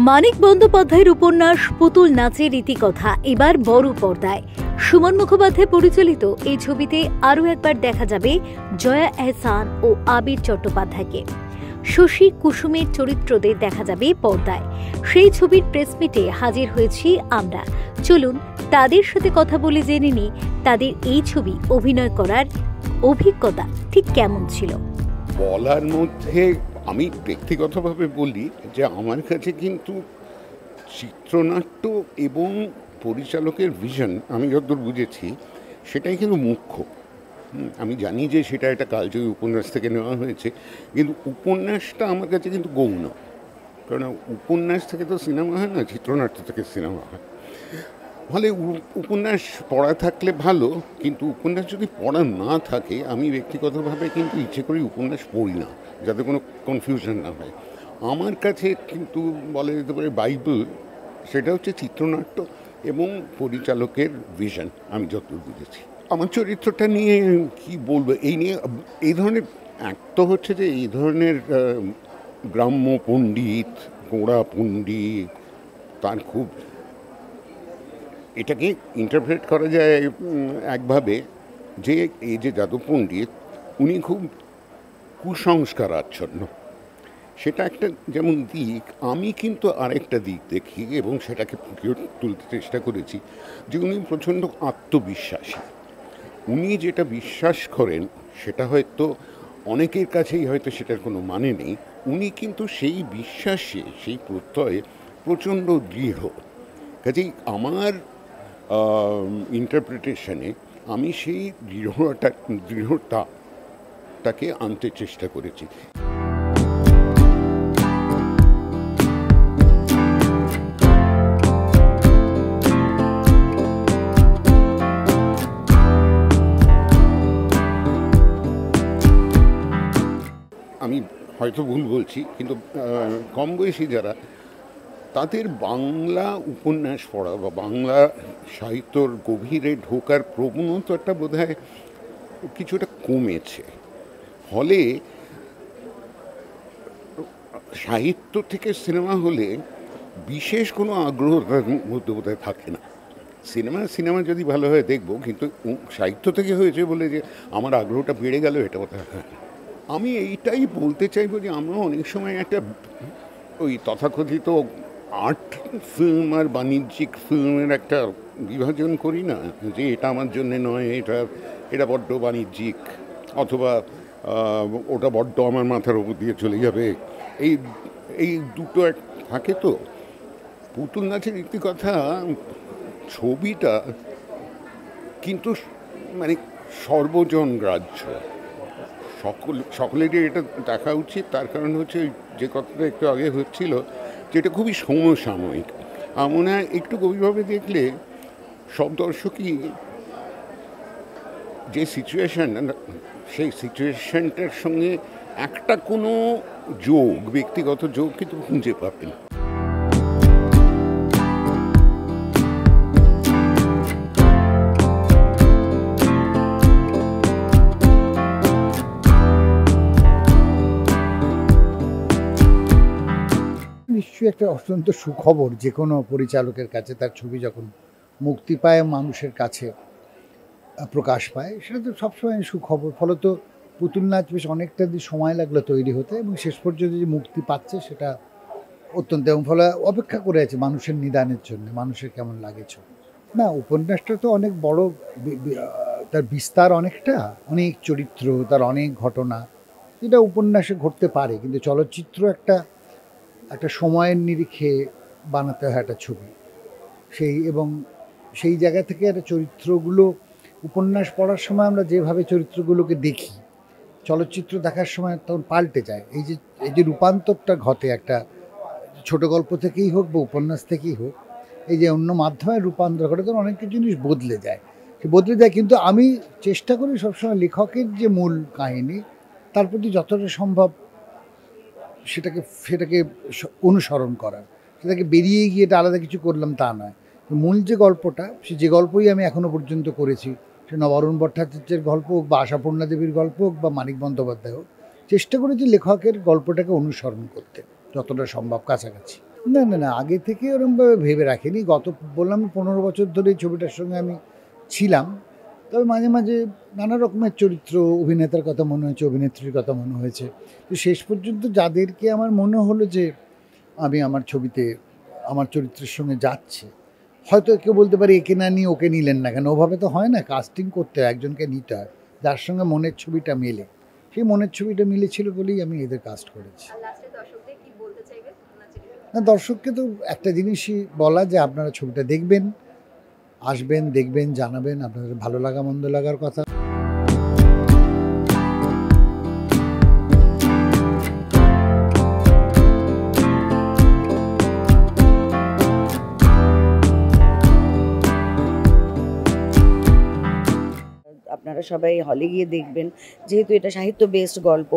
মানিক বন্দ্যোপাধ্যায়ের উপন্যাস পুতুল নাচের রীতিকথা এবার বড় পর্দায়। সুমন মুখোপাধ্যায় পরিচালিত এই ছবিতে আরও একবার দেখা যাবে জয়া এহসান ও আবির চট্টোপাধ্যায়কে। শশী কুসুমের চরিত্রদের দেখা যাবে পর্দায়। সেই ছবির প্রেসমিটে হাজির হয়েছি আমরা। চলুন তাদের সাথে কথা বলে জেনে নিই তাদের এই ছবি অভিনয় করার অভিজ্ঞতা ঠিক কেমন ছিল। বলার মধ্যে আমি ব্যক্তিগতভাবে বলি যে আমার কাছে কিন্তু চিত্রনাট্য এবং পরিচালকের ভিশন আমি যতদূর বুঝেছি সেটাই কিন্তু মুখ্য। আমি জানি যে সেটা একটা কালজয়ী উপন্যাস থেকে নেওয়া হয়েছে, কিন্তু উপন্যাসটা আমার কাছে কিন্তু গৌণ। কারণ উপন্যাস থেকে তো সিনেমা হয় না, চিত্রনাট্য থেকে সিনেমা হয়। ফলে উপন্যাস পড়া থাকলে ভালো, কিন্তু উপন্যাস যদি পড়া না থাকে আমি ব্যক্তিগতভাবে কিন্তু ইচ্ছে করি উপন্যাস পড়ি না, যাতে কোনো কনফিউশন না হয়। আমার কাছে কিন্তু বলা যেতে পারে বাইবেল সেটা হচ্ছে চিত্রনাট্য এবং পরিচালকের ভিশন, আমি যতদূর বুঝেছি। আমার চরিত্রটা নিয়ে কি বলবো, এই নিয়ে এই ধরনের এক তো হচ্ছে যে এই ধরনের গ্রাম্য পণ্ডিত, গোঁড়া পণ্ডিত, তার খুব এটাকে ইন্টারপ্রেট করা যায় একভাবে যে এই যে যাদব পণ্ডিত উনি খুব কুসংস্কার আচ্ছন্ন, সেটা একটা যেমন দিক। আমি কিন্তু আরেকটা দিক দেখি এবং সেটাকে ফুটিয়ে তুলতে চেষ্টা করেছি যে উনি প্রচণ্ড আত্মবিশ্বাসী। উনি যেটা বিশ্বাস করেন সেটা হয়তো অনেকের কাছেই হয়তো সেটার কোনো মানে নেই, উনি কিন্তু সেই বিশ্বাসে, সেই প্রত্যয়ে প্রচণ্ড দৃঢ়। কাজেই আমার ইন্টারপ্রিটেশনে আমি সেই দৃঢ়তাটাকে আনতে চেষ্টা করেছি। আমি হয়তো ভুল বলছি, কিন্তু কম বয়সী যারা, তাদের বাংলা উপন্যাস পড়া বা বাংলা সাহিত্যর গভীরে ঢোকার প্রবণতাটা বোধহয় কিছুটা কমেছে। ফলে সাহিত্য থেকে সিনেমা হলে বিশেষ কোনো আগ্রহ তার মধ্যে বোধহয় থাকে না। সিনেমা যদি ভালো হয় দেখবো, কিন্তু সাহিত্য থেকে হয়েছে বলে যে আমার আগ্রহটা বেড়ে গেল এটা বোধহয় হয়। আমি এইটাই বলতে চাইবো যে আমরা অনেক সময় একটা ওই তথাকথিত আর্ট ফিল্ম আর বাণিজ্যিক ফিল্মের একটা বিভাজন করি না, যে এটা আমার জন্যে নয়, এটা বড্ড বাণিজ্যিক, অথবা ওটা বড্ড আমার মাথার উপর দিয়ে চলে যাবে। এই দুটো এক থাকে। তো পুতুল নাচের রীতিকথা ছবিটা কিন্তু মানে সর্বজন গ্রাহ্য, সকলেরই এটা দেখা উচিত। তার কারণ হচ্ছে যে কথাটা একটু আগে হচ্ছিল, যেটা খুবই সমসাময়িক। মনে হয় একটু গভীরভাবে দেখলে সব দর্শকই যে সিচুয়েশান, সেই সিচুয়েশানটার সঙ্গে একটা কোনো যোগ, ব্যক্তিগত যোগ কিন্তু খুঁজে পাবেন। নিশ্চয়ই একটা অত্যন্ত সুখবর যে কোনো পরিচালকের কাছে তার ছবি যখন মুক্তি পায়, মানুষের কাছে প্রকাশ পায়, সেটা তো সবসময় সুখবর। ফলত পুতুল নাচ বেশ অনেকটা দিন সময় লাগলো তৈরি হতে, এবং শেষ পর্যন্ত যে মুক্তি পাচ্ছে সেটা অত্যন্ত, এবং ফলে অপেক্ষা করে আছে মানুষের নিদানের জন্য, মানুষের কেমন লাগে ছবি। না, উপন্যাসটা তো অনেক বড়, তার বিস্তার অনেকটা, অনেক চরিত্র, তার অনেক ঘটনা, যেটা উপন্যাসে ঘটতে পারে, কিন্তু চলচ্চিত্র একটা সময়ের নিরিখে বানাতে হয় একটা ছবি। এবং সেই জায়গা থেকে একটা চরিত্রগুলো, উপন্যাস পড়ার সময় আমরা যেভাবে চরিত্রগুলোকে দেখি, চলচ্চিত্র দেখার সময় তখন পাল্টে যায়। এই যে রূপান্তরটা ঘটে, একটা ছোট গল্প থেকেই হোক বা উপন্যাস থেকেই হোক, এই যে অন্য মাধ্যমে রূপান্তর ঘটে, তখন অনেক কিছু জিনিস বদলে যায়। কিন্তু আমি চেষ্টা করি সবসময় লেখকের যে মূল কাহিনী, তার প্রতি যতটা সম্ভব সেটাকে অনুসরণ করার, সেটাকে বেরিয়ে গিয়ে এটা আলাদা কিছু করলাম তা নয়। মূল যে গল্পটা, যে গল্পই আমি এখনো পর্যন্ত করেছি, সে নবারুণ ভট্টাচার্যের গল্প হোক বা আশাপূর্ণা দেবীর গল্প হোক বা মানিক বন্দ্যোপাধ্যায় হোক, চেষ্টা করেছি লেখকের গল্পটাকে অনুসরণ করতে যতটা সম্ভব কাছাকাছি। না না না, আগে থেকে ওরকমভাবে ভেবে রাখিনি। বললাম 15 বছর ধরে এই ছবিটার সঙ্গে আমি ছিলাম। তবে মাঝে মাঝে নানা রকমের চরিত্র, অভিনেতার কথা মনে হয়েছে, অভিনেত্রীর কথা মনে হয়েছে। তো শেষ পর্যন্ত যাদেরকে আমার মনে হলো যে আমি আমার ছবিতে আমার চরিত্রের সঙ্গে যাচ্ছে, হয়তো কেউ বলতে পারে একে না নিয়ে ওকে নিলেন না কেন? ওভাবে তো হয় না, কাস্টিং করতে হয়, একজনকে নিতে হয় যার সঙ্গে মনের ছবিটা মেলে। সেই মনের ছবিটা মিলেছিল বলেই আমি এদের কাস্ট করেছি। না, দর্শককে তো একটা জিনিসই বলা যে আপনারা ছবিটা দেখবেন, আসবেন, দেখবেন, জানাবেন আপনাদের ভালো লাগা মন্দ লাগার কথা। আপনারা সবাই হলে গিয়ে দেখবেন, যেহেতু এটা সাহিত্য বেসড গল্প,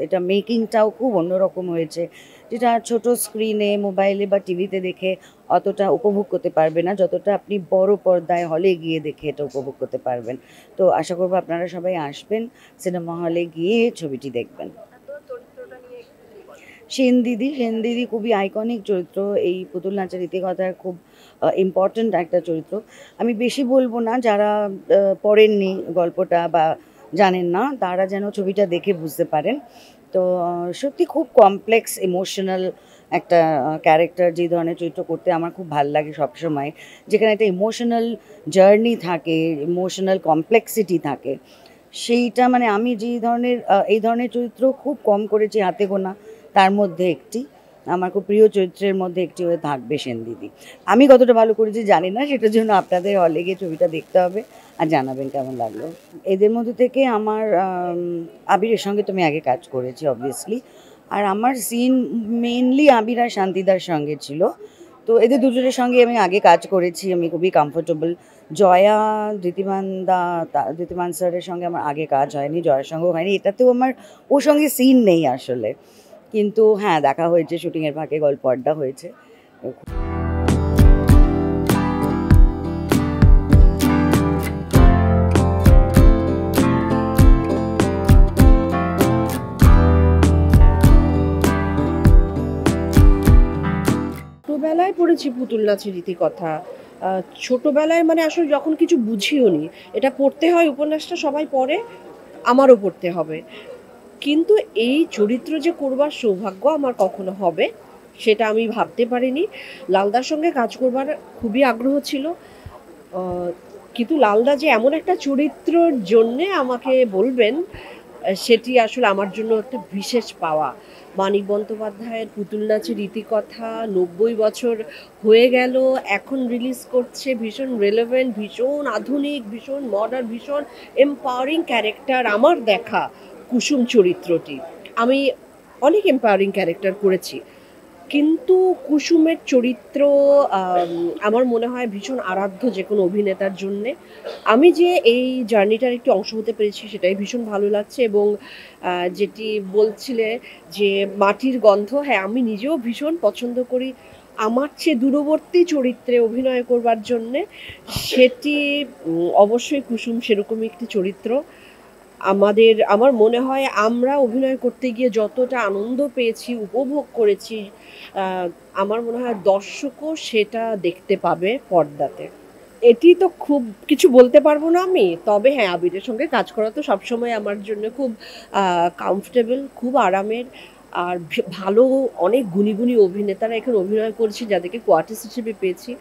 এটা মেকিংটাও খুব অন্যরকম হয়েছে, যেটা ছোট স্ক্রিনে, মোবাইলে বা টিভিতে দেখে অতটা উপভোগ করতে পারবে না, যতটা আপনি বড় পর্দায় হলে গিয়ে দেখে এটা উপভোগ করতে পারবেন। তো আশা করবো আপনারা সবাই আসবেন, সিনেমা হলে গিয়ে ছবিটি দেখবেন। সেন দিদি খুবই আইকনিক চরিত্র, এই পুতুল নাচের ইতিকথার খুব ইম্পর্ট্যান্ট একটা চরিত্র। আমি বেশি বলবো না, যারা পড়েননি গল্পটা বা জানেন না তারা যেন ছবিটা দেখে বুঝতে পারেন। তো সত্যি খুব কমপ্লেক্স ইমোশনাল একটা ক্যারেক্টার, যে ধরনের চরিত্র করতে আমার খুব ভালো লাগে সবসময়, যেখানে একটা ইমোশনাল জার্নি থাকে, ইমোশনাল কমপ্লেক্সিটি থাকে, সেইটা মানে আমি এই ধরনের চরিত্র খুব কম করেছি, হাতে গোনা, তার মধ্যে একটি আমার খুব প্রিয় চরিত্রের মধ্যে একটি হয়ে থাকবে সেন দিদি। আমি কতটা ভালো করেছি জানি না, সেটার জন্য আপনাদের হলে গিয়ে ছবিটা দেখতে হবে আর জানাবেন কেমন লাগলো। এদের মধ্যে থেকে আমার আবিরের সঙ্গে তো আমি আগে কাজ করেছি অবভিয়াসলি, আর আমার সিন মেনলি আবির আর শান্তিদার সঙ্গে ছিল। তো এদের দুজনের সঙ্গে আমি আগে কাজ করেছি, আমি খুবই কমফোর্টেবল। জয়া, ধৃতিমান স্যারের সঙ্গে আমার আগে কাজ হয়নি, জয়ার সঙ্গেও হয়নি, এটাতেও আমার ওর সঙ্গে সিন নেই আসলে, কিন্তু হ্যাঁ দেখা হয়েছে, শুটিংয়ের ফাঁকে গল্প আড্ডা হয়েছে। ছোটবেলায় পড়েছি পুতুল নাচের ইতিকথা। ছোটবেলায় মানে আসলে যখন কিছু বুঝিও নি, এটা পড়তে হয়, উপন্যাসটা সবাই পড়ে, আমারও পড়তে হবে, কিন্তু এই চরিত্র যে করবার সৌভাগ্য আমার কখনো হবে সেটা আমি ভাবতে পারিনি। লালদার সঙ্গে কাজ করবার খুবই আগ্রহ ছিল, কিন্তু লালদা যে এমন একটা চরিত্রর জন্যে আমাকে বলবেন, সেটি আসলে আমার জন্য একটা বিশেষ পাওয়া। মানিক বন্দ্যোপাধ্যায়ের পুতুল নাচের ইতিকথা 90 বছর হয়ে গেল, এখন রিলিজ করছে, ভীষণ রেলেভেন্ট, ভীষণ আধুনিক, ভীষণ মডার্ন, ভীষণ এম্পাওয়ারিং ক্যারেক্টার। আমার দেখা কুসুম চরিত্রটি, আমি অনেক এম্পাওয়ারিং ক্যারেক্টার করেছি, কিন্তু কুসুমের চরিত্র আমার মনে হয় ভীষণ আরাধ্য যে কোনো অভিনেতার জন্যে। আমি যে এই জার্নিটার একটি অংশ হতে পেরেছি সেটাই ভীষণ ভালো লাগছে। এবং যেটি বলছিলে যে মাটির গন্ধ, হ্যাঁ আমি নিজেও ভীষণ পছন্দ করি আমার চেয়ে দূরবর্তী চরিত্রে অভিনয় করবার জন্যে। সেটি অবশ্যই কুসুম সেরকমই একটি চরিত্র। আমার মনে হয় আমরা অভিনয় করতে গিয়ে যতটা আনন্দ পেয়েছি, উপভোগ করেছি, আমার মনে হয় দর্শকও সেটা দেখতে পাবে পর্দাতে। এটি তো খুব কিছু বলতে পারবো না আমি, তবে হ্যাঁ আবিরের সঙ্গে কাজ করা তো সবসময় আমার জন্য খুব কমফোর্টেবল, খুব আরামের। আর ভালো অনেক গুণী গুণী অভিনেতারা এখানে অভিনয় করেছে, যাদেরকে কোয়ার্টিস্ট হিসেবে পেয়েছি।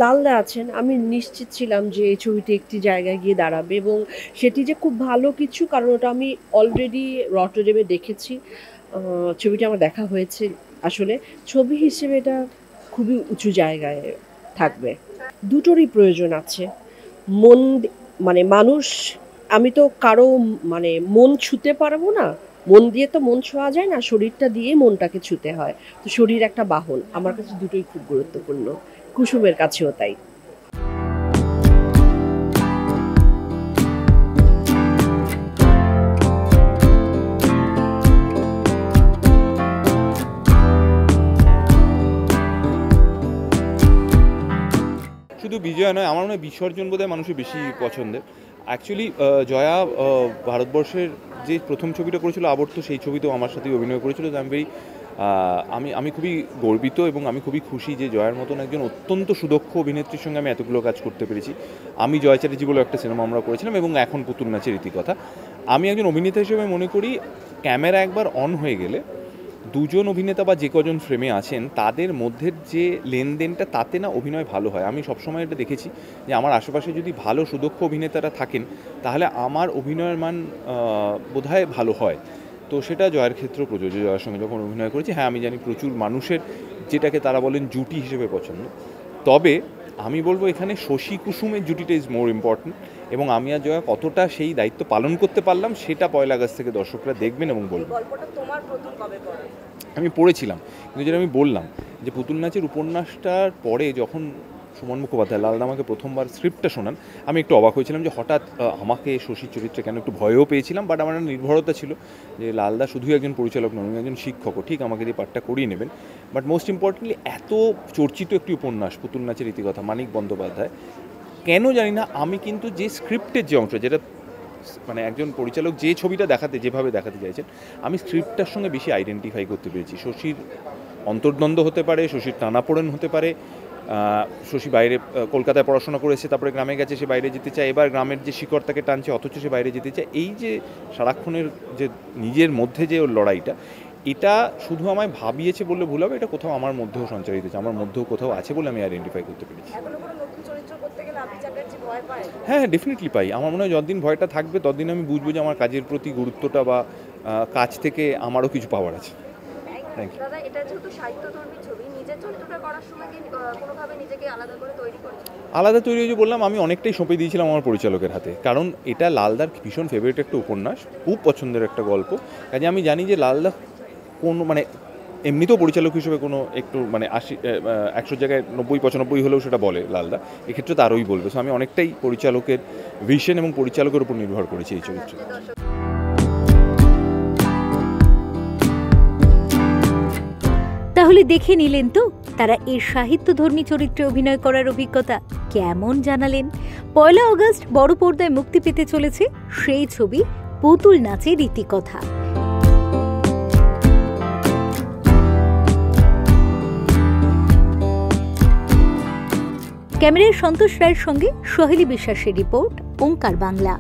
লালদা আছেন, আমি নিশ্চিত ছিলাম যে এই ছবিটি একটি জায়গায় গিয়ে দাঁড়াবে, এবং সেটি যে খুব ভালো কিছু, কারণ ওটা আমি অলরেডি রটরডেমে দেখেছি, ছবিটা আমার দেখা হয়েছে। আসলে ছবি হিসেবে এটা খুবই উঁচু জায়গায় থাকবে। দুটোরই প্রয়োজন আছে। মানে মানুষ, আমি তো কারো মানে মন ছুঁতে পারবো না, মন দিয়ে তো মন ছোঁয়া যায় না, শরীরটা দিয়ে মনটাকে ছুঁতে হয়। তো শরীর একটা বাহন, আমার কাছে দুটোই খুব গুরুত্বপূর্ণ, কুসুমের কাছেও তাই। শুধু বিজয় নয়, আমার মনে হয় বিসর্জন বোধহয় মানুষের বেশি পছন্দের। অ্যাকচুয়ালি জয়া ভারতবর্ষের যে প্রথম ছবিটা করেছিল আবর্ত, সেই ছবিতেও আমার সাথে অভিনয় করেছিল। আই এম ভেরি আমি খুবই গর্বিত এবং আমি খুবই খুশি যে জয়ার মতন একজন অত্যন্ত সুদক্ষ অভিনেত্রীর সঙ্গে আমি এতগুলো কাজ করতে পেরেছি। আমি জয় চ্যাটার্জি বলে একটা সিনেমা আমরা করেছিলাম এবং এখন পুতুল নাচের রীতিকথা। আমি একজন অভিনেতা হিসেবে মনে করি ক্যামেরা একবার অন হয়ে গেলে দুজন অভিনেতা বা যে কজন ফ্রেমে আছেন তাদের মধ্যে যে লেনদেনটা, তাতে না অভিনয় ভালো হয়। আমি সবসময় এটা দেখেছি যে আমার আশেপাশে যদি ভালো সুদক্ষ অভিনেতারা থাকেন তাহলে আমার অভিনয়ের মান বোধহয় ভালো হয়। তো সেটা জয়ের ক্ষেত্রেও প্রযোজ্য। জয়ের সঙ্গে যখন অভিনয় করেছি, হ্যাঁ আমি জানি প্রচুর মানুষের যেটাকে তারা বলেন জুটি হিসেবে পছন্দ, তবে আমি বলবো এখানে শশী কুসুমের জুটিটা ইজ মোর ইম্পর্টেন্ট এবং আমি আর জয়া কতটা সেই দায়িত্ব পালন করতে পারলাম সেটা 1 আগস্ট থেকে দর্শকরা দেখবেন এবং বলবেন। আমি পড়েছিলাম, কিন্তু যেটা আমি বললাম যে পুতুল নাচের উপন্যাসটার পরে যখন সুমন মুখোপাধ্যায় লালদা আমাকে প্রথমবার স্ক্রিপ্টটা শোনান, আমি একটু অবাক হয়েছিলাম যে হঠাৎ আমাকে শশীর চরিত্রে কেন, একটু ভয়ও পেয়েছিলাম। বাট আমার একটা নির্ভরতা ছিল যে লালদা শুধুই একজন পরিচালক নন, একজন শিক্ষকও, ঠিক আমাকে দিয়ে পাঠটা করিয়ে নেবেন। বাট মোস্ট ইম্পর্টেন্টলি এত চর্চিত একটি উপন্যাস পুতুল নাচের রীতিকথা, মানিক বন্দ্যোপাধ্যায়, কেন জানি না আমি কিন্তু যে স্ক্রিপ্টের যে অংশ, যেটা মানে একজন পরিচালক যে ছবিটা যেভাবে দেখাতে চাইছেন, আমি স্ক্রিপ্টটার সঙ্গে বেশি আইডেন্টিফাই করতে পেরেছি। শশীর অন্তর্দ্বন্দ্ব হতে পারে, শশীর টানাপোড়েন হতে পারে, শশী বাইরে কলকাতায় পড়াশোনা করেছে, তারপরে গ্রামে গেছে, সে বাইরে যেতে চায়, এবার গ্রামের যে শিকড় তাকে টানছে অথচ সে বাইরে যেতে চায়। এই যে সারাক্ষণের যে নিজের মধ্যে যে ওর লড়াইটা, এটা শুধু আমায় ভাবিয়েছে বললে ভুল হবে, এটা কোথাও আমার মধ্যেও সঞ্চারিত হচ্ছে, আমার মধ্যেও কোথাও আছে বলে আমি আইডেন্টিফাই করতে পেরেছি। হ্যাঁ, ডেফিনেটলি পাই। আমার মনে হয় যতদিন ভয়টা থাকবে ততদিন আমি বুঝবো যে আমার কাজের প্রতি গুরুত্বটা বা কাজ থেকে আমারও কিছু পাওয়ার আছে। Thank you. দাদা, এটা যেহেতু সাহিত্যধর্মী ছবি, নিজের চরিত্রটা করার সময় কি কোনোভাবে নিজেকে আলাদা করে তৈরি করেছেন? আলাদা তৈরি হয়েছে বললাম, আমি অনেকটাই সঁপে দিয়েছিলাম আমার পরিচালকের হাতে, কারণ এটা লালদার ভীষণ ফেভারিট একটা উপন্যাস, খুব পছন্দের একটা গল্প। কাজে আমি জানি যে লালদা কোনো মানে এমনিতেও পরিচালক হিসেবে কোনো একটু মানে 100 জায়গায় 90-95 হলেও সেটা বলে লালদা, এক্ষেত্রে তো আরোই বলবে। সো আমি অনেকটাই পরিচালকের ভিশন এবং পরিচালকের উপর নির্ভর করেছি এই চরিত্রে। তাহলে দেখে নিলেন তো তারা এই সাহিত্যধর্মী চরিত্রে অভিনয় করার অভিজ্ঞতা কেমন জানালেন। 1 আগস্ট বড় পর্দায় মুক্তি পেতে চলেছে সেই ছবি পুতুল নাচের রীতিকথা। ক্যামেরায় সন্তোষ রায়ের সঙ্গে সোহেলি বিশ্বাসের রিপোর্ট, ওঙ্কার বাংলা।